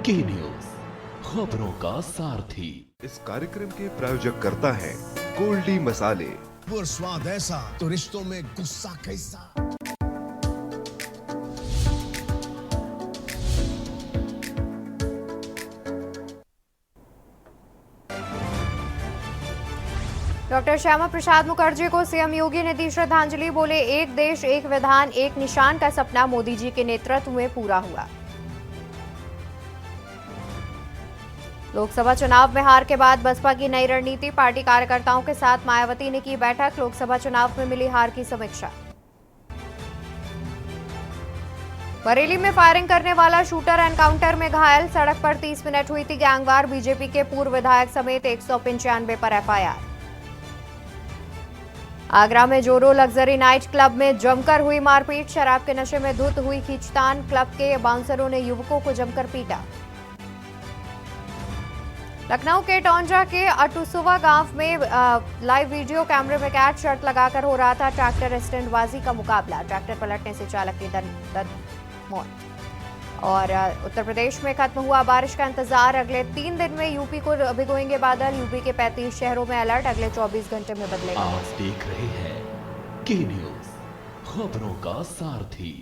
की न्यूज, खबरों का सारथी। इस कार्यक्रम के प्रायोजक करता है गोल्डी मसाले। और स्वाद ऐसा तो रिश्तों में गुस्सा कैसा। डॉक्टर श्यामा प्रसाद मुखर्जी को सीएम योगी ने दी श्रद्धांजलि। बोले, एक देश एक विधान एक निशान का सपना मोदी जी के नेतृत्व में पूरा हुआ। लोकसभा चुनाव में हार के बाद बसपा की नई रणनीति, पार्टी कार्यकर्ताओं के साथ मायावती ने की बैठक। लोकसभा चुनाव में मिली हार की समीक्षा। बरेली में फायरिंग करने वाला शूटर एनकाउंटर में घायल, सड़क पर 30 मिनट हुई थी गैंगवार। बीजेपी के पूर्व विधायक समेत 195 पर एफआईआर। आगरा में जोरो लग्जरी नाइट क्लब में जमकर हुई मारपीट, शराब के नशे में धुत हुई खींचतान। क्लब के बाउंसरों ने युवकों को जमकर पीटा। लखनऊ के टौंजा के अटुसुवा गांव में लाइव वीडियो कैमरे में कैद शर्त लगाकर हो रहा था ट्रैक्टर स्टंटबाजी का मुकाबला। ट्रैक्टर पलटने से चालक की मौत। और उत्तर प्रदेश में खत्म हुआ बारिश का इंतजार, अगले 3 दिन में यूपी को भिगोएंगे बादल। यूपी के 35 शहरों में अलर्ट, अगले 24 घंटे में बदलेगा। आप देख रहे हैं की न्यूज, खबरों का सारथी।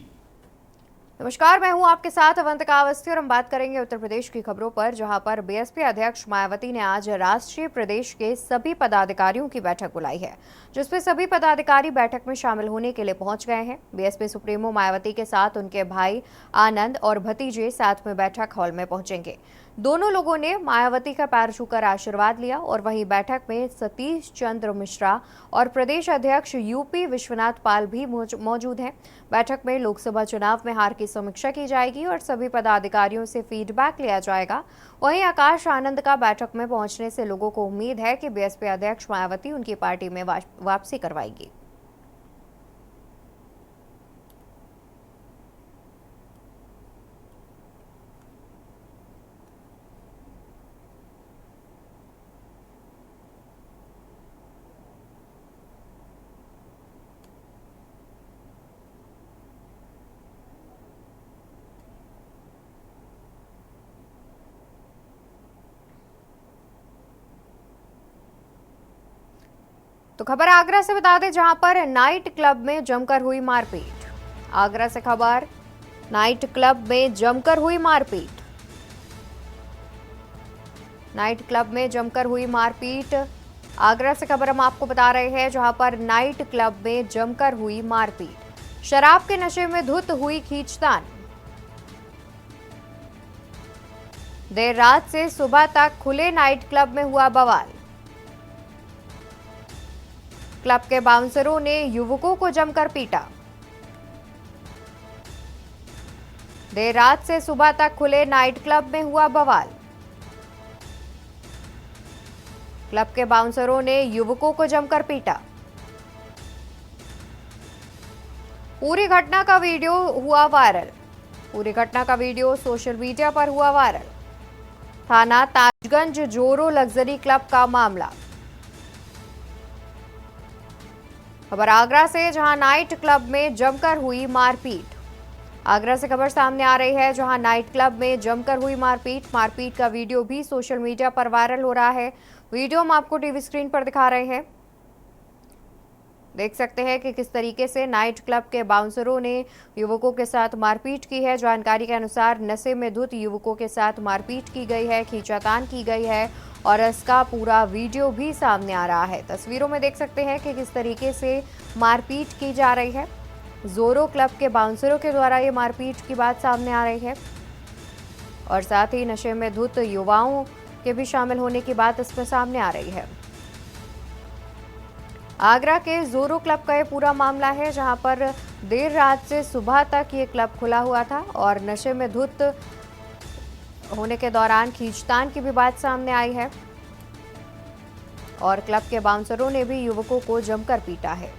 नमस्कार, मैं हूं आपके साथ अवंतिका अवस्थी और हम बात करेंगे उत्तर प्रदेश की खबरों पर, जहां पर बीएसपी अध्यक्ष मायावती ने आज राष्ट्रीय प्रदेश के सभी पदाधिकारियों की बैठक बुलाई है, जिसमें सभी पदाधिकारी बैठक में शामिल होने के लिए पहुंच गए हैं। बीएसपी सुप्रीमो मायावती के साथ उनके भाई आनंद और भतीजे साथ में बैठक हॉल में पहुंचेंगे। दोनों लोगों ने मायावती का पैर छूकर आशीर्वाद लिया। और वहीं बैठक में सतीश चंद्र मिश्रा और प्रदेश अध्यक्ष यूपी विश्वनाथ पाल भी मौजूद हैं। बैठक में लोकसभा चुनाव में हार की समीक्षा की जाएगी और सभी पदाधिकारियों से फीडबैक लिया जाएगा। वहीं आकाश आनंद का बैठक में पहुंचने से लोगों को उम्मीद है कि बीएसपी अध्यक्ष मायावती उनकी पार्टी में वापसी करवाएगी। तो खबर आगरा से बता दें, जहां पर नाइट क्लब में जमकर हुई मारपीट। आगरा से खबर, नाइट क्लब में जमकर हुई मारपीट। नाइट क्लब में जमकर हुई मारपीट। आगरा से खबर हम आपको बता रहे हैं, जहां पर नाइट क्लब में जमकर हुई मारपीट, शराब के नशे में धुत हुई खींचतान। देर रात से सुबह तक खुले नाइट क्लब में हुआ बवाल। क्लब के बाउंसरों ने युवकों को जमकर पीटा। देर रात से सुबह तक खुले नाइट क्लब में हुआ बवाल। क्लब के बाउंसरों ने युवकों को जमकर पीटा। पूरी घटना का वीडियो हुआ वायरल। पूरी घटना का वीडियो सोशल मीडिया पर हुआ वायरल। थाना ताजगंज जोरो लग्जरी क्लब का मामला। खबर आगरा से, जहां नाइट क्लब में जमकर हुई मारपीट। आगरा से खबर सामने आ रही है, जहां नाइट क्लब में जमकर हुई मारपीट। मारपीट का वीडियो भी सोशल मीडिया पर वायरल हो रहा है। वीडियो हम आपको टीवी स्क्रीन पर दिखा रहे हैं। देख सकते हैं कि किस तरीके से नाइट क्लब के बाउंसरों ने युवकों के साथ मारपीट की है। जानकारी के अनुसार नशे में धुत युवकों के साथ मारपीट की गई है, खींचातान की गई है और इसका पूरा वीडियो भी सामने आ रहा है। तस्वीरों में देख सकते हैं कि किस तरीके से मारपीट की जा रही है। जोरो क्लब के बाउंसरों के द्वारा ये मारपीट की बात सामने आ रही है और साथ ही नशे में धुत युवाओं के भी शामिल होने की बात इसमें सामने आ रही है। आगरा के जोरो क्लब का ये पूरा मामला है, जहां पर देर रात से सुबह तक ये क्लब खुला हुआ था और नशे में धुत होने के दौरान खींचतान की भी बात सामने आई है और क्लब के बाउंसरों ने भी युवकों को जमकर पीटा है।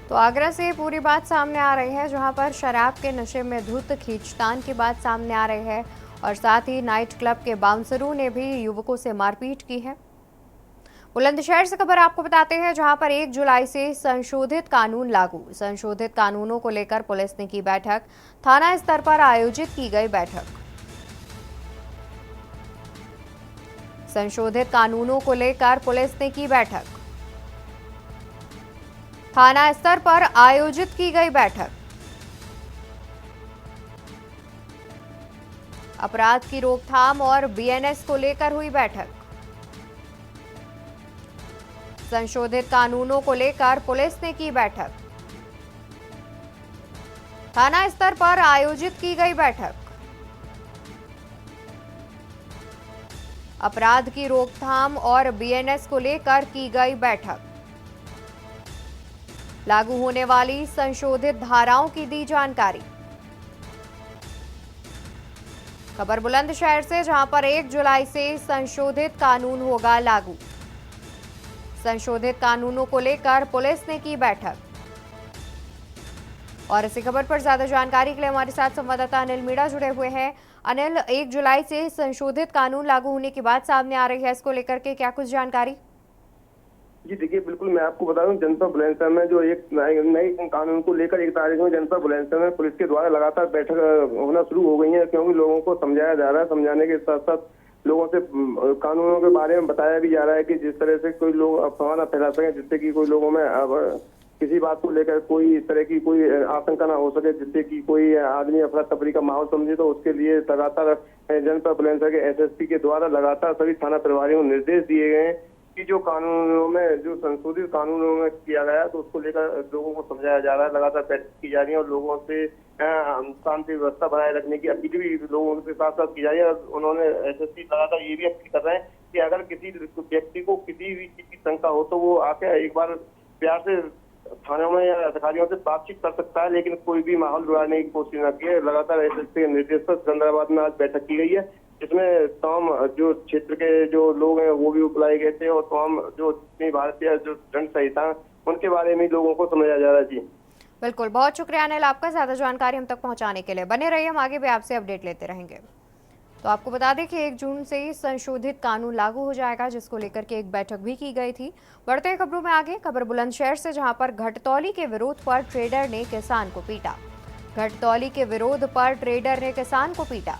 तो आगरा से पूरी बात सामने आ रही है, जहां पर शराब के नशे में धुत खींचतान की बात सामने आ रही है और साथ ही नाइट क्लब के बाउंसरों ने भी युवकों से मारपीट की है। बुलंदशहर से खबर आपको बताते हैं, जहां पर 1 जुलाई से संशोधित कानून लागू। संशोधित कानूनों को लेकर पुलिस ने की बैठक। थाना स्तर पर आयोजित की गई बैठक। संशोधित कानूनों को लेकर पुलिस ने की बैठक। थाना स्तर पर आयोजित की गई बैठक। अपराध की रोकथाम और बीएनएस को लेकर हुई बैठक। संशोधित कानूनों को लेकर पुलिस ने की बैठक। थाना स्तर पर आयोजित की गई बैठक। अपराध की रोकथाम और बीएनएस को लेकर की गई बैठक। लागू होने वाली संशोधित धाराओं की दी जानकारी। खबर बुलंदशहर से, जहां पर 1 जुलाई से संशोधित कानून होगा लागू। संशोधित कानूनों को लेकर पुलिस ने की बैठक। और इसी खबर पर ज्यादा जानकारी के लिए हमारे साथ संवाददाता अनिल मीणा जुड़े हुए हैं। अनिल, 1 जुलाई से संशोधित कानून लागू होने की बात सामने आ रही है, इसको लेकर के क्या कुछ जानकारी? जी देखिए, बिल्कुल मैं आपको बता दूं, जनपद बुलंदशहर में जो एक नए कानून को लेकर 1 तारीख में जनपद बुलंदशहर में पुलिस के द्वारा लगातार बैठक होना शुरू हो गई है, क्योंकि लोगों को समझाया जा रहा है। समझाने के साथ साथ लोगों से कानूनों के बारे में बताया भी जा रहा है कि जिस तरह से कोई लोग अफवाह न फैला सके, जिससे कि कोई लोगों में किसी बात को लेकर कोई इस तरह की कोई आशंका ना हो सके, जिससे कि कोई आदमी अफरा तफरी का माहौल समझे। तो उसके लिए लगातार जनपद बुलंदशहर के एसएसपी के द्वारा लगातार सभी थाना प्रभारियों को निर्देश दिए गए हैं कि जो कानूनों में जो संशोधित कानूनों में किया गया है, तो उसको लेकर लोगों को समझाया जा रहा है। लगातार बैठक की जा रही है और लोगों से शांति व्यवस्था बनाए रखने की अपील भी लोगों के साथ साथ की जा रही है। उन्होंने एसएसपी लगातार ये भी अपील कर रहे हैं कि अगर किसी व्यक्ति को किसी भी चीज की शंका हो तो वो आके एक बार प्यार से थानों में या अधिकारियों से बातचीत कर सकता है, लेकिन कोई भी माहौल बिगाड़ने की कोशिश न की। लगातार एसएसपी के निर्देश पर सिकंदराबाद में आज बैठक की गई है, इसमें तमाम जो क्षेत्र के जो लोग हैं वो भी बुलाए गए थे और तमाम जो जितनी भारतीय जो दंड संहिता उनके बारे में लोगों को समझाया जा रहा है। जी बिल्कुल, बहुत शुक्रिया अनिल आपका ज्यादा जानकारी हम तक पहुंचाने के लिए। बने रहिए, हम आगे भी आपसे अपडेट लेते रहेंगे। तो आपको बता दें कि 1 जून से ही संशोधित कानून लागू हो जाएगा, जिसको लेकर के एक बैठक भी की गई थी। बढ़ते हैं खबरों में आगे। खबर बुलंदशहर से, जहां पर घटतौली के विरोध पर ट्रेडर ने किसान को पीटा। घटतौली के विरोध पर ट्रेडर ने किसान को पीटा।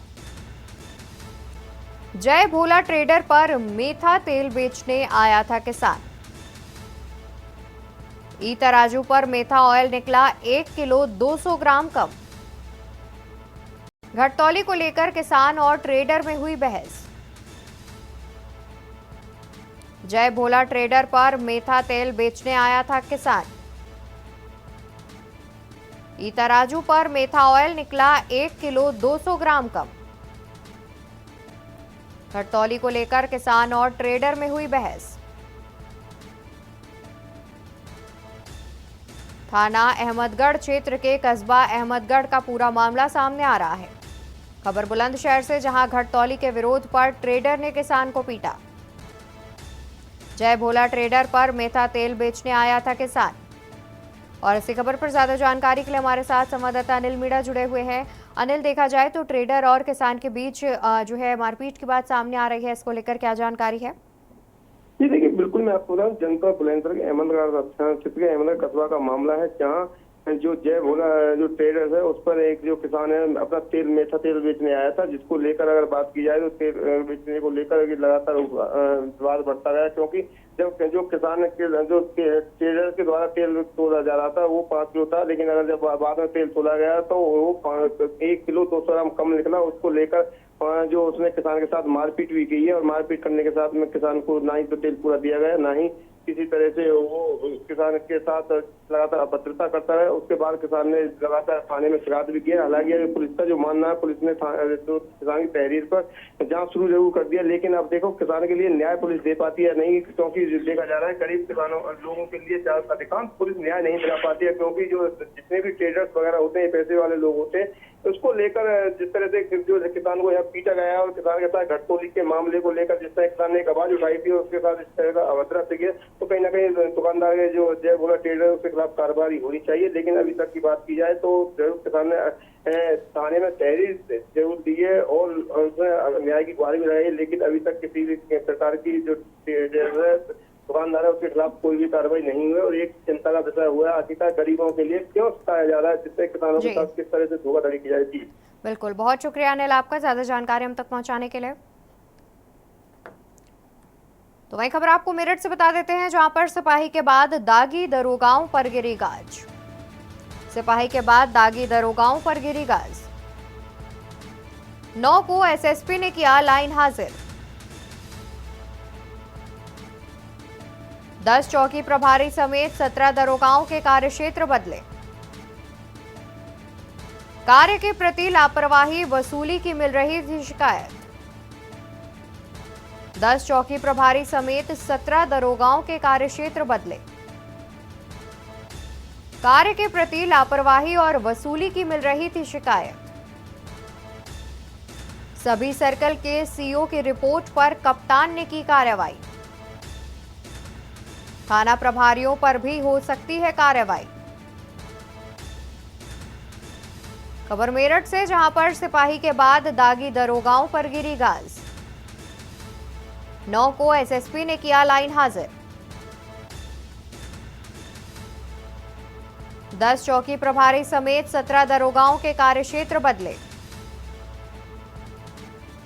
जय भोला ट्रेडर पर मेथा तेल बेचने आया था किसान। ई तराजू पर मेथा ऑयल निकला 1 किलो 200 ग्राम कम। घटतौली को लेकर किसान और ट्रेडर में हुई बहस। जय भोला ट्रेडर पर मेथा तेल बेचने आया था किसान। ई तराजू पर मेथा ऑयल निकला 1 किलो 200 ग्राम कम। घटतौली को लेकर किसान और ट्रेडर में हुई बहस। थाना अहमदगढ़ क्षेत्र के कस्बा अहमदगढ़ का पूरा मामला सामने आ रहा है। खबर बुलंदशहर से, जहां घटतौली के विरोध पर ट्रेडर ने किसान को पीटा। जय भोला ट्रेडर पर मेथा तेल बेचने आया था किसान। और इसी खबर पर ज्यादा जानकारी के लिए हमारे साथ संवाददाता अनिल मीणा जुड़े हुए हैं। अनिल, देखा जाए तो ट्रेडर और किसान के बीच जो है मारपीट की बात सामने आ रही है, इसको लेकर क्या जानकारी है? जी देखिए, बिल्कुल मैं आपको बताऊं, जनपद बुलंदशहर के अहमदगढ़ क्षेत्र के अहमदगढ़ कस्बा का मामला है, जहाँ जो जय भोला जो ट्रेडर है उस पर एक जो किसान है अपना तेल मेथा तेल बेचने आया था, जिसको लेकर अगर बात की जाए तो तेल बेचने को लेकर लगातार विवाद बढ़ता गया, क्योंकि जब जो किसान के जो ट्रेडर के द्वारा तेल तोला जा रहा था वो 5 किलो था, लेकिन अगर जब बाद में तेल तोला गया तो वो 1 किलो 200 ग्राम कम निकला। उसको लेकर जो उसने किसान के साथ मारपीट भी की है और मारपीट करने के साथ में किसान को ना ही तो तेल पूरा दिया गया, ना ही किसी तरह से वो किसान के साथ लगातार अभद्रता करता है। उसके बाद किसान ने लगातार थाने में शिकायत भी किया। हालांकि पुलिस का जो मानना है, पुलिस ने तो किसान की तहरीर पर जांच शुरू जरूर कर दिया, लेकिन अब देखो किसान के लिए न्याय पुलिस दे पाती है नहीं, क्योंकि देखा जा रहा है गरीब किसानों लोगों के लिए अधिकांश पुलिस न्याय नहीं दिला पाती है, क्योंकि जो जितने भी ट्रेडर्स वगैरह होते हैं पैसे वाले लोग होते हैं, उसको लेकर जिस तरह से जो किसान को यहाँ पीटा गया है और किसान के साथ घटतोली के मामले को लेकर जिस तरह किसान ने एक आवाज उठाई थी और उसके साथ इस तरह का अभद्र से गया, तो कहीं ना कहीं दुकानदार के जो जय भोला ट्रेडर है उसके खिलाफ कार्रवाई होनी चाहिए। लेकिन अभी तक की बात की जाए तो जरूर किसान ने थाने में तहरीर जरूर दी है और उसमें न्याय की गुहारी भी लगाई है, लेकिन अभी तक किसी भी प्रकार की जो दुकानदार है उसके खिलाफ कोई भी कार्रवाई नहीं हुई और एक चिंता का विषय हुआ है आखिरकार गरीबों के लिए क्यों सताया जा रहा है, जिससे किसानों के साथ किस तरह से धोखाधड़ी की जाएगी। बिल्कुल, बहुत शुक्रिया अनिल आपका ज्यादा जानकारी हम तक पहुंचाने के लिए। तो वही खबर आपको मेरठ से बता देते हैं, जहां पर सिपाही के बाद दागी दरोगाओं पर गिरी गाज। सिपाही के बाद दागी दरोगाओं पर गिरी गाज। 9 को एसएसपी ने किया लाइन हाजिर। 10 चौकी प्रभारी समेत 17 दरोगाओं के कार्यक्षेत्र बदले। कार्य के प्रति लापरवाही वसूली की मिल रही थी शिकायत। 10 चौकी प्रभारी समेत 17 दरोगाओं के कार्यक्षेत्र बदले। कार्य के प्रति लापरवाही और वसूली की मिल रही थी शिकायत। सभी सर्कल के सीओ की रिपोर्ट पर कप्तान ने की कार्रवाई। थाना प्रभारियों पर भी हो सकती है कार्रवाई। खबर मेरठ से, जहां पर सिपाही के बाद दागी दरोगाओं पर गिरी गाज। 9 को एसएसपी ने किया लाइन हाजिर। 10 चौकी प्रभारी समेत 17 दरोगाओं के कार्यक्षेत्र बदले।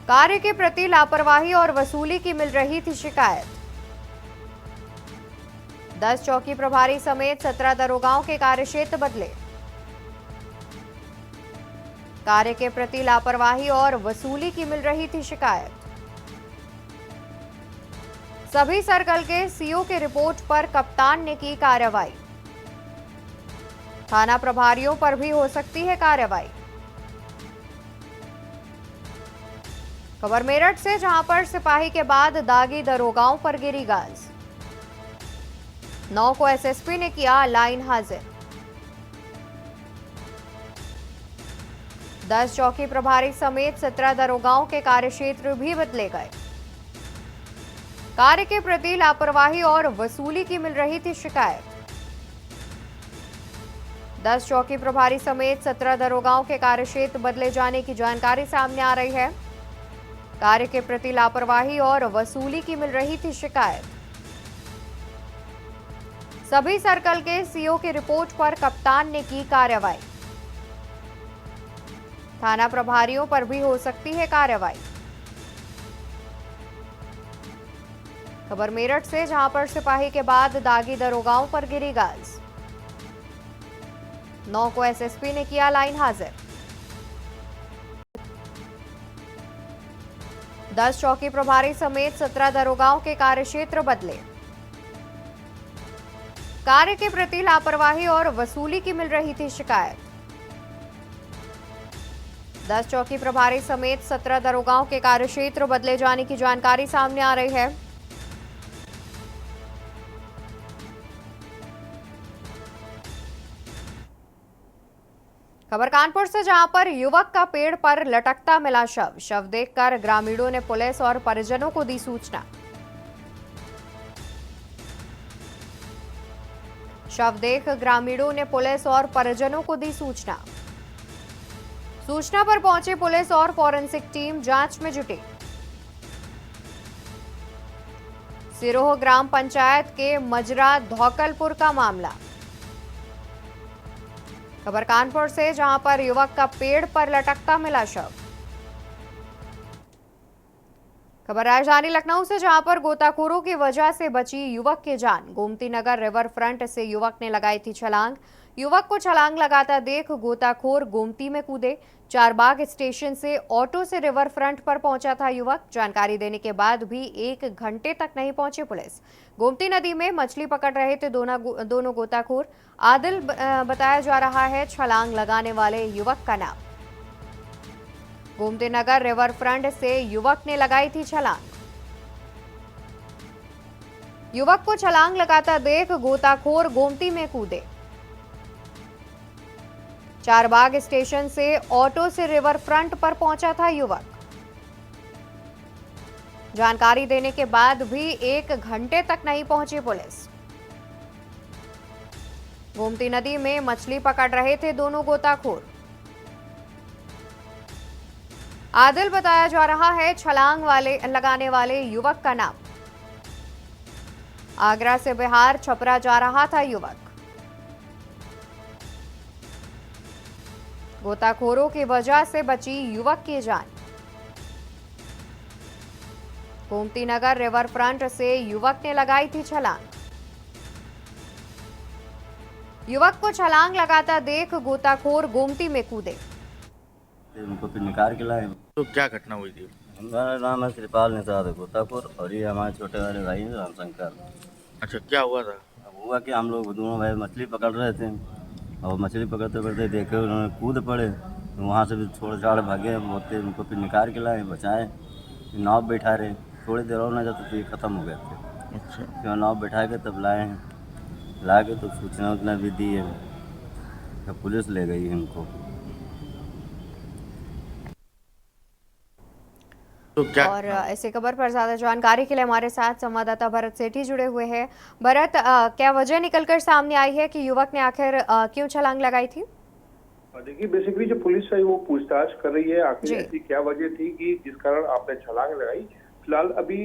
कार्य के प्रति लापरवाही और वसूली की मिल रही थी शिकायत। 10 चौकी प्रभारी समेत 17 दरोगाओं के कार्यक्षेत्र बदले। कार्य के प्रति लापरवाही और वसूली की मिल रही थी शिकायत। सभी सर्कल के सीओ की रिपोर्ट पर कप्तान ने की कार्रवाई। थाना प्रभारियों पर भी हो सकती है कार्रवाई। खबर मेरठ से, जहां पर सिपाही के बाद दागी दरोगाओं पर गिरी गाज। 9 को एसएसपी ने किया लाइन हाजिर। 10 चौकी प्रभारी समेत 17 दरोगाओं के कार्यक्षेत्र भी बदले गए। कार्य के प्रति लापरवाही और वसूली की मिल रही थी शिकायत। 10 चौकी प्रभारी समेत 17 दरोगाओं के कार्यक्षेत्र बदले जाने की जानकारी सामने आ रही है। कार्य के प्रति लापरवाही और वसूली की मिल रही थी शिकायत। सभी सर्कल के सीओ की रिपोर्ट पर कप्तान ने की कार्रवाई। थाना प्रभारियों पर भी हो सकती है कार्रवाई। खबर मेरठ से, जहां पर सिपाही के बाद दागी दरोगाओं पर गिरी गाज। 9 को एसएसपी ने किया लाइन हाजिर। 10 चौकी प्रभारी समेत 17 दरोगाओं के कार्यक्षेत्र बदले। कार्य के प्रति लापरवाही और वसूली की मिल रही थी शिकायत। 10 चौकी प्रभारी समेत 17 दरोगाओं के कार्यक्षेत्र बदले जाने की जानकारी सामने आ रही है। खबर कानपुर से, जहां पर युवक का पेड़ पर लटकता मिला शव। शव देखकर ग्रामीणों ने पुलिस और परिजनों को दी सूचना। शव देख ग्रामीणों ने पुलिस और परिजनों को दी सूचना। सूचना पर पहुंची पुलिस और फॉरेंसिक टीम जांच में जुटी। सिरोह ग्राम पंचायत के मजरा धौकलपुर का मामला। खबर कानपुर से, जहां पर युवक का पेड़ पर लटकता मिला शव। खबर राजधानी लखनऊ से, जहां पर गोताखोरों की वजह से बची युवक की जान। गोमती नगर रिवर फ्रंट से युवक ने लगाई थी छलांग। युवक को छलांग लगाता देख गोताखोर गोमती में कूदे। चारबाग स्टेशन से ऑटो से रिवर फ्रंट पर पहुंचा था युवक। जानकारी देने के बाद भी 1 घंटे तक नहीं पहुंची पुलिस। गोमती नदी में मछली पकड़ रहे थे दोनों गोताखोर। आदिल बताया जा रहा है छलांग लगाने वाले युवक का नाम। गोमती नगर रिवर फ्रंट से युवक ने लगाई थी छलांग। युवक को छलांग लगाता देख गोताखोर गोमती में कूदे। चारबाग स्टेशन से ऑटो से रिवर फ्रंट पर पहुंचा था युवक। जानकारी देने के बाद भी 1 घंटे तक नहीं पहुंची पुलिस। गोमती नदी में मछली पकड़ रहे थे दोनों गोताखोर। आदिल बताया जा रहा है छलांग लगाने वाले युवक का नाम। आगरा से बिहार छपरा जा रहा था युवक। गोताखोरों की वजह से बची युवक की जान। गोमती नगर रिवर फ्रंट से युवक ने लगाई थी छलांग। युवक को छलांग लगाता देख गोताखोर गोमती में कूदे। उनको फिर निकाल के लाए। तो क्या घटना हुई थी? हमारा नाम है कृपाल निषाद गोताखोर और ये हमारे छोटे वाले भाई हैं रामशंकर। अच्छा, क्या हुआ था? अब हुआ कि हम लोग दोनों भाई मछली पकड़ रहे थे और मछली पकड़ते पकड़ते देखे उन्होंने कूद पड़े, तो वहाँ से भी छोड़ छाड़ भागे। बोलते उनको फिर निकाल के लाए, बचाए। नाव बैठा रहे, थोड़ी देर और न जाते तो ये ख़त्म हो गए थे। अच्छा, फिर नाव बैठा के तब लाए हैं। ला के तो सूचना उतना भी दी है, तब पुलिस ले गई है इनको। तो क्या और ऐसी खबर पर ज्यादा जानकारी के लिए हमारे साथ संवाददाता भरत सेठी जुड़े हुए हैं। भरत, क्या वजह निकलकर सामने आई है कि युवक ने आखिर क्यों छलांग लगाई थी? देखिए, बेसिकली जो पुलिस है वो पूछताछ कर रही है आखिर ऐसी क्या वजह थी कि जिस कारण आपने छलांग लगाई। फिलहाल अभी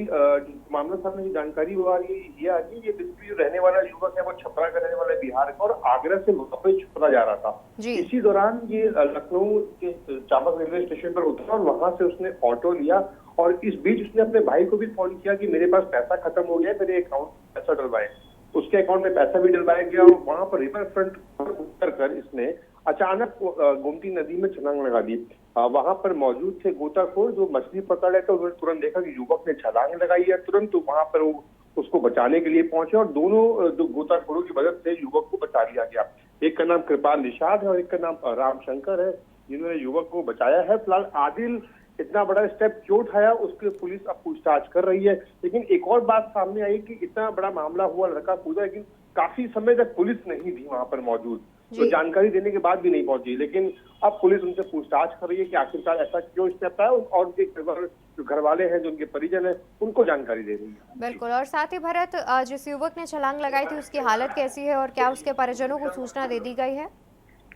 मामला सामने की जानकारी हुआ ये आ रही है, ये बेसिकली जो रहने वाला युवक है वो छपरा का रहने वाला है, बिहार का, और आगरा से वापस छपरा जा रहा था। इसी दौरान ये लखनऊ के चाबक रेलवे स्टेशन पर उतरा और वहां से उसने ऑटो लिया और इस बीच उसने अपने भाई को भी फोन किया कि मेरे पास पैसा खत्म हो गया है, मेरे अकाउंट में पैसा डलवाए। उसके अकाउंट में पैसा भी डलवाया गया और वहां पर रिवर फ्रंट पर उतर कर इसने अचानक गोमती नदी में छलांग लगा दी। वहां पर मौजूद थे गोताखोर जो मछली पकड़ रहे थे। उन्होंने तुरंत देखा कि युवक ने छलांग लगाई है, तुरंत तो वहां पर वो उसको बचाने के लिए पहुंचे और दोनों गोताखोरों की मदद से युवक को बचा लिया गया। एक का नाम कृपाल निषाद है और एक का नाम रामशंकर है, जिन्होंने युवक को बचाया है। फिलहाल आदिल इतना बड़ा स्टेप क्यों उठाया उसके पुलिस अब पूछताछ कर रही है। लेकिन एक और बात सामने आई कि इतना बड़ा मामला हुआ, लड़का कूदा, लेकिन काफी समय तक पुलिस नहीं थी वहां पर मौजूद, तो जानकारी देने के बाद भी नहीं पहुंची। लेकिन अब पुलिस उनसे पूछताछ कर रही है कि आखिरकार ऐसा क्यों स्टेप आया और उनके जो घर वाले हैं, जो उनके परिजन हैं, उनको जानकारी दे रही है। बिल्कुल। और साथ ही भरत, जिस युवक ने छलांग लगाई थी उसकी हालत कैसी है और क्या उसके परिजनों को सूचना दे दी गई है?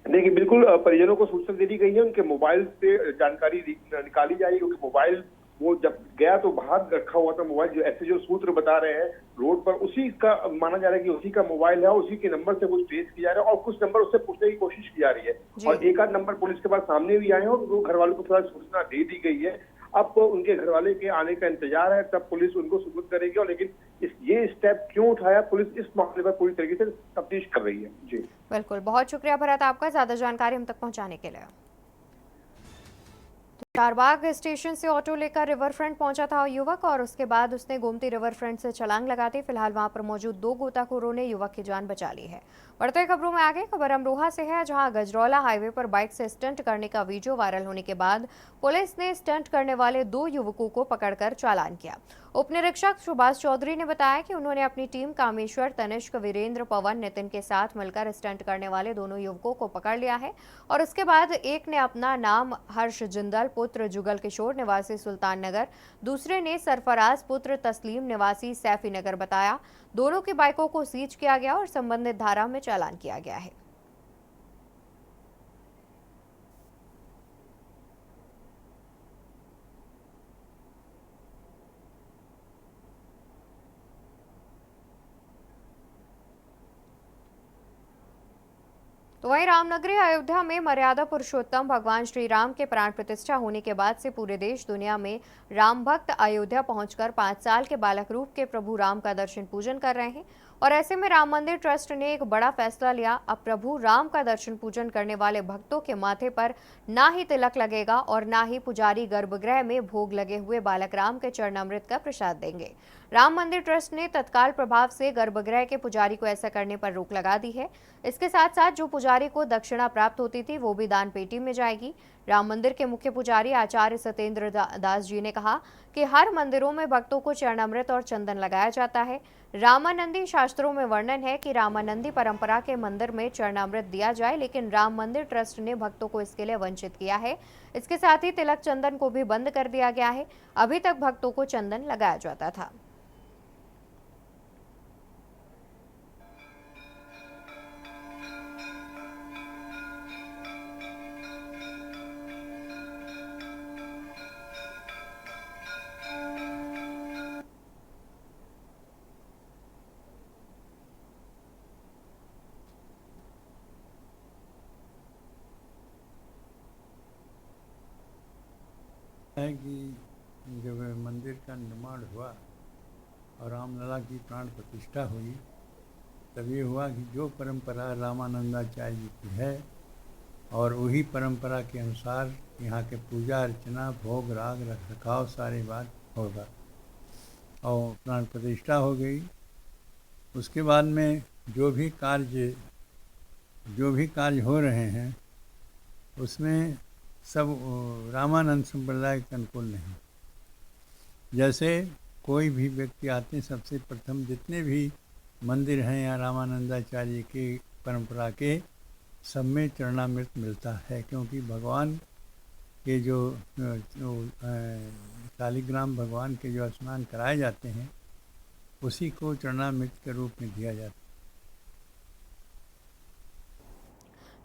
देखिए, बिल्कुल परिजनों को सूचना दे दी गई है। उनके मोबाइल से जानकारी निकाली जाएगी क्योंकि मोबाइल वो जब गया तो बाहर रखा हुआ था मोबाइल, जो ऐसे जो सूत्र बता रहे हैं रोड पर, उसी का माना जा रहा है कि उसी का मोबाइल है, उसी के नंबर से कुछ ट्रेस किया जा रहा है और कुछ नंबर उससे पूछने की कोशिश की जा रही है और एक आध नंबर पुलिस के पास सामने भी आए हैं और वो घर वालों को थोड़ा सूचना दे दी गई है। अब उनके घर वाले के आने का इंतजार है, तब पुलिस उनको सुपुर्द करेगी। और लेकिन ये स्टेप क्यों उठाया, पुलिस इस मामले पर पूरी तरीके से तफ्तीश कर रही है। जी बिल्कुल, बहुत शुक्रिया भरत आपका ज्यादा जानकारी हम तक पहुंचाने के लिए। चारबाग स्टेशन से ऑटो लेकर रिवर फ्रंट पहुंचा था युवक और उसके बाद उसने गोमती रिवर फ्रंट से छलांग लगाते फिलहाल वहां पर मौजूद 2 गोताखोरों ने युवक की जान बचा ली है। बढ़ते खबरों में आगे, खबर अमरोहा से है, जहां गजरौला हाईवे पर बाइक से स्टंट करने का वीडियो वायरल होने के बाद पुलिस ने स्टंट करने वाले 2 युवकों को पकड़कर चालान किया। उप निरीक्षक सुभाष चौधरी ने बताया कि उन्होंने अपनी टीम कामेश्वर, तनिष्क, वीरेंद्र, पवन, नितिन के साथ मिलकर स्टंट करने वाले दोनों युवकों को पकड़ लिया है और उसके बाद एक ने अपना नाम हर्ष जिंदल पुत्र जुगल किशोर निवासी सुल्तान नगर, दूसरे ने सरफराज पुत्र तस्लीम निवासी सैफी नगर बताया। दोनों की बाइकों को सीज किया गया और संबंधित धारा में चालान किया गया है। तो वहीं रामनगरी अयोध्या में मर्यादा पुरुषोत्तम भगवान श्री राम के प्राण प्रतिष्ठा होने के बाद से पूरे देश दुनिया में राम भक्त अयोध्या पहुंचकर 5 साल के बालक रूप के प्रभु राम का दर्शन पूजन कर रहे हैं और ऐसे में राम मंदिर ट्रस्ट ने एक बड़ा फैसला लिया। अब प्रभु राम का दर्शन पूजन करने वाले भक्तों के माथे पर ना ही तिलक लगेगा और ना ही पुजारी गर्भगृह में भोग लगे हुए बालक राम के चरणामृत का प्रसाद देंगे। राम मंदिर ट्रस्ट ने तत्काल प्रभाव से गर्भगृह के पुजारी को ऐसा करने पर रोक लगा दी है। इसके साथ साथ जो पुजारी को दक्षिणा प्राप्त होती थी वो भी दान पेटी में जाएगी। राम मंदिर के मुख्य पुजारी आचार्य सत्येंद्र दास जी ने कहा कि हर मंदिरों में भक्तों को चरणामृत और चंदन लगाया जाता है। रामानंदी शास्त्रों में वर्णन है कि रामानंदी परंपरा के मंदिर में चरणामृत दिया जाए, लेकिन राम मंदिर ट्रस्ट ने भक्तों को इसके लिए वंचित किया है। इसके साथ ही तिलक चंदन को भी बंद कर दिया गया है। अभी तक भक्तों को चंदन लगाया जाता था। है कि जब मंदिर का निर्माण हुआ और रामलला की प्राण प्रतिष्ठा हुई, तब ये हुआ कि जो परंपरा रामानंदाचार्य जी की है और वही परंपरा के अनुसार यहाँ के पूजा अर्चना भोग राग रख रखाव सारी बात होगा और प्राण प्रतिष्ठा हो गई। उसके बाद में जो भी कार्य हो रहे हैं उसमें सब रामानंद संप्रदाय के अनुकूल नहीं। जैसे कोई भी व्यक्ति आते हैं, सबसे प्रथम जितने भी मंदिर हैं या रामानंदाचार्य की परंपरा के, सब में चरणामृत मिलता है, क्योंकि भगवान के जो शालिग्राम भगवान के जो स्नान कराए जाते हैं उसी को चरणामृत के रूप में दिया जाता है।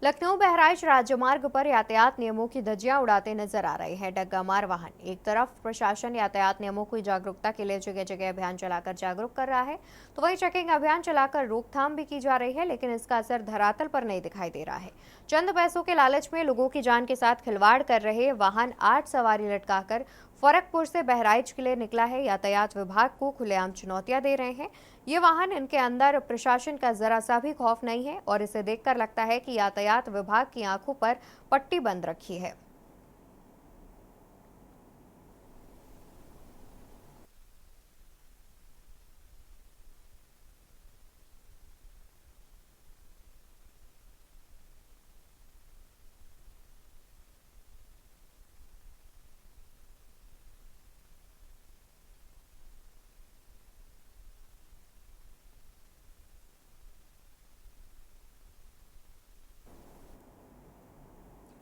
लखनऊ बहराइच राज्य मार्ग पर यातायात नियमों की धज्जियां उड़ाते नजर आ रहे हैं डग्गा मार वाहन। एक तरफ प्रशासन यातायात नियमों की जागरूकता के लिए जगह जगह अभियान चलाकर जागरूक कर रहा है, तो वहीं चेकिंग अभियान चलाकर रोकथाम भी की जा रही है, लेकिन इसका असर धरातल पर नहीं दिखाई दे रहा है। चंद पैसों के लालच में लोगों की जान के साथ खिलवाड़ कर रहे वाहन 8 सवारी लटकाकर फरकपुर से बहराइच के लिए निकला है। यातायात विभाग को खुलेआम चुनौतियां दे रहे हैं ये वाहन। इनके अंदर प्रशासन का जरा सा भी खौफ नहीं है और इसे देखकर लगता है कि यातायात विभाग की आंखों पर पट्टी बंद रखी है।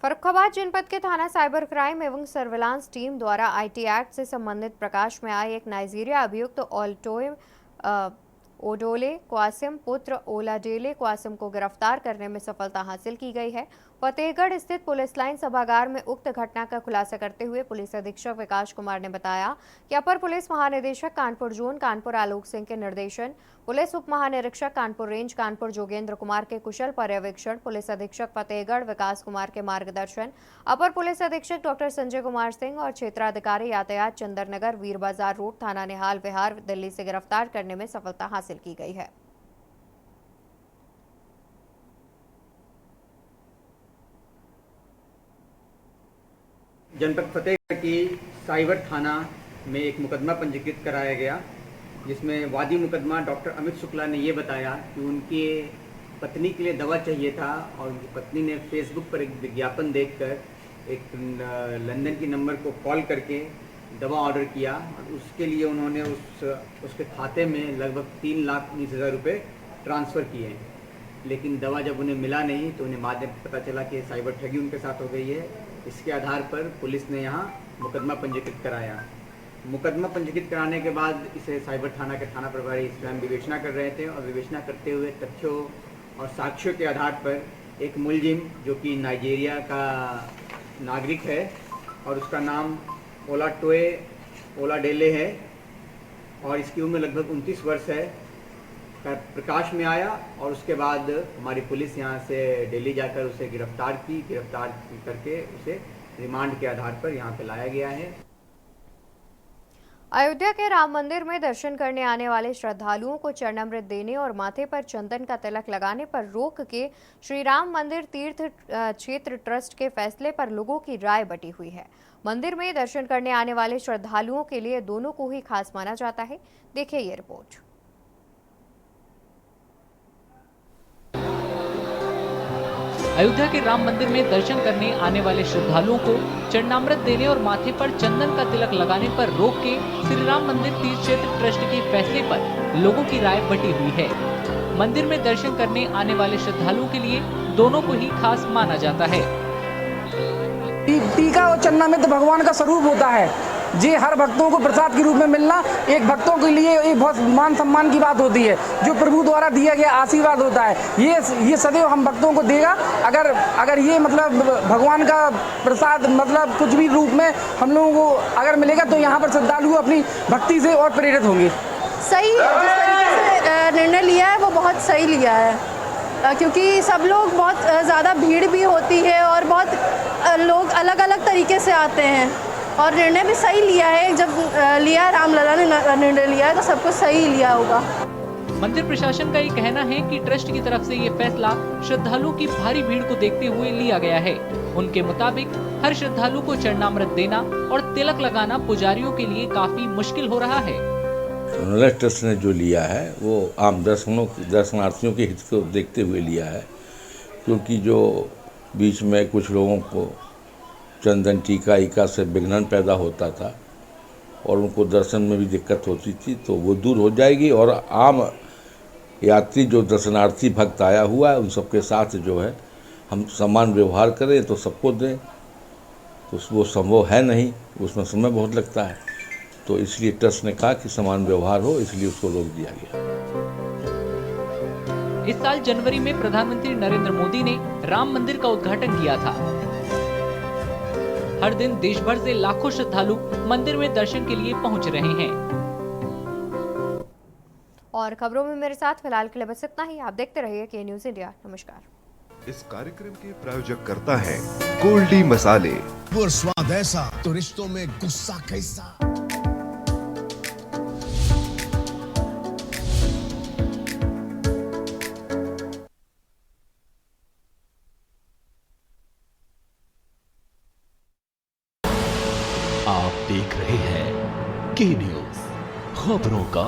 फर्रुखाबाद जनपद के थाना साइबर क्राइम एवं सर्विलांस टीम द्वारा आईटी एक्ट से संबंधित प्रकाश में आए एक नाइजीरिया अभियुक्त ऑल्टोए ओडोले क्वासिम पुत्र ओलाडेले क्वासिम को गिरफ्तार करने में सफलता हासिल की गई है। फतेहगढ़ स्थित पुलिस लाइन सभागार में उक्त घटना का खुलासा करते हुए पुलिस अधीक्षक विकास कुमार ने बताया कि अपर पुलिस महानिदेशक कानपुर जोन कानपुर आलोक सिंह के निर्देशन, पुलिस उप महानिरीक्षक कानपुर रेंज कानपुर जोगेंद्र कुमार के कुशल पर्यवेक्षण, पुलिस अधीक्षक फतेहगढ़ विकास कुमार के मार्गदर्शन, अपर पुलिस अधीक्षक डॉक्टर संजय कुमार सिंह और क्षेत्राधिकारी यातायात चंदरनगर वीर बाजार रोड थाना निहाल विहार दिल्ली से गिरफ्तार करने में सफलता हासिल की गई है। जनपद फतेहगढ़ की साइबर थाना में एक मुकदमा पंजीकृत कराया गया, जिसमें वादी मुकदमा डॉक्टर अमित शुक्ला ने ये बताया कि उनके पत्नी के लिए दवा चाहिए था और उनकी पत्नी ने फेसबुक पर एक विज्ञापन देखकर एक लंदन की नंबर को कॉल करके दवा ऑर्डर किया और उसके लिए उन्होंने उसके खाते में लगभग 3,19,000 रुपये ट्रांसफ़र किए हैं। लेकिन दवा जब उन्हें मिला नहीं तो उन्हें बाद में पता चला कि साइबर ठगी उनके साथ हो गई है। इसके आधार पर पुलिस ने यहाँ मुकदमा पंजीकृत कराया। मुकदमा पंजीकृत कराने के बाद इसे साइबर थाना के थाना प्रभारी स्वयं विवेचना कर रहे थे और विवेचना करते हुए तथ्यों और साक्ष्यों के आधार पर एक मुलजिम जो कि नाइजीरिया का नागरिक है और उसका नाम ओलाटोए ओलाडेले है और इसकी उम्र लगभग 29 वर्ष है, का प्रकाश में आया और उसके बाद हमारी पुलिस यहाँ से दिल्ली जाकर उसे गिरफ्तार करके उसे रिमांड के आधार पर यहाँ पे लाया गया है। अयोध्या के राम मंदिर में दर्शन करने आने वाले श्रद्धालुओं को चरणामृत देने और माथे पर चंदन का तिलक लगाने पर रोक के श्री राम मंदिर तीर्थ क्षेत्र ट्रस्ट के फैसले पर लोगों की राय बटी हुई है। मंदिर में दर्शन करने आने वाले श्रद्धालुओं के लिए दोनों को ही खास माना जाता है। देखिए ये रिपोर्ट। अयोध्या के राम मंदिर में दर्शन करने आने वाले श्रद्धालुओं को चरणामृत देने और माथे पर चंदन का तिलक लगाने पर रोक के श्री राम मंदिर तीर्थ क्षेत्र ट्रस्ट के फैसले पर लोगों की राय बटी हुई है। मंदिर में दर्शन करने आने वाले श्रद्धालुओं के लिए दोनों को ही खास माना जाता है। टीका और चरणामृत भगवान का स्वरूप होता है। जी हर भक्तों को प्रसाद के रूप में मिलना एक भक्तों के लिए एक बहुत मान सम्मान की बात होती है, जो प्रभु द्वारा दिया गया आशीर्वाद होता है। ये सदैव हम भक्तों को देगा। अगर ये मतलब भगवान का प्रसाद मतलब कुछ भी रूप में हम लोगों को अगर मिलेगा तो यहाँ पर श्रद्धालु अपनी भक्ति से और प्रेरित होंगे। सही जिस तरीके से निर्णय लिया है वो बहुत सही लिया है, क्योंकि सब लोग बहुत ज़्यादा भीड़ भी होती है और बहुत लोग अलग अलग तरीके से आते हैं और निर्णय भी सही लिया है। जब लिया रामलला ने निर्णय लिया है तो सब कुछ सही लिया होगा। मंदिर प्रशासन का ये कहना है कि ट्रस्ट की तरफ से ये फैसला श्रद्धालुओं की भारी भीड़ को देखते हुए लिया गया है। उनके मुताबिक हर श्रद्धालु को चरणामृत देना और तिलक लगाना पुजारियों के लिए काफी मुश्किल हो रहा है। ट्रस्ट ने जो लिया है वो आम दर्शनार्थियों के हित को देखते हुए लिया है, क्योंकि जो बीच में कुछ लोगों को चंदन टीका ईका से विघ्न पैदा होता था और उनको दर्शन में भी दिक्कत होती थी, तो वो दूर हो जाएगी और आम यात्री जो दर्शनार्थी भक्त आया हुआ है उन सबके साथ जो है हम समान व्यवहार करें तो सबको दें, तो वो संभव है नहीं, उसमें समय बहुत लगता है। तो इसलिए ट्रस्ट ने कहा कि समान व्यवहार हो, इसलिए उसको रोक दिया गया। इस साल जनवरी में प्रधानमंत्री नरेंद्र मोदी ने राम मंदिर का उद्घाटन किया था। हर दिन देश भर से लाखों श्रद्धालु मंदिर में दर्शन के लिए पहुंच रहे हैं। और खबरों में मेरे साथ फिलहाल के लिए बस इतना ही। आप देखते रहिए के न्यूज़ इंडिया। नमस्कार। इस कार्यक्रम के प्रायोजक करता है गोल्डी मसाले। और स्वाद ऐसा तो रिश्तों में गुस्सा कैसा। आप देख रहे हैं के न्यूज़, खबरों का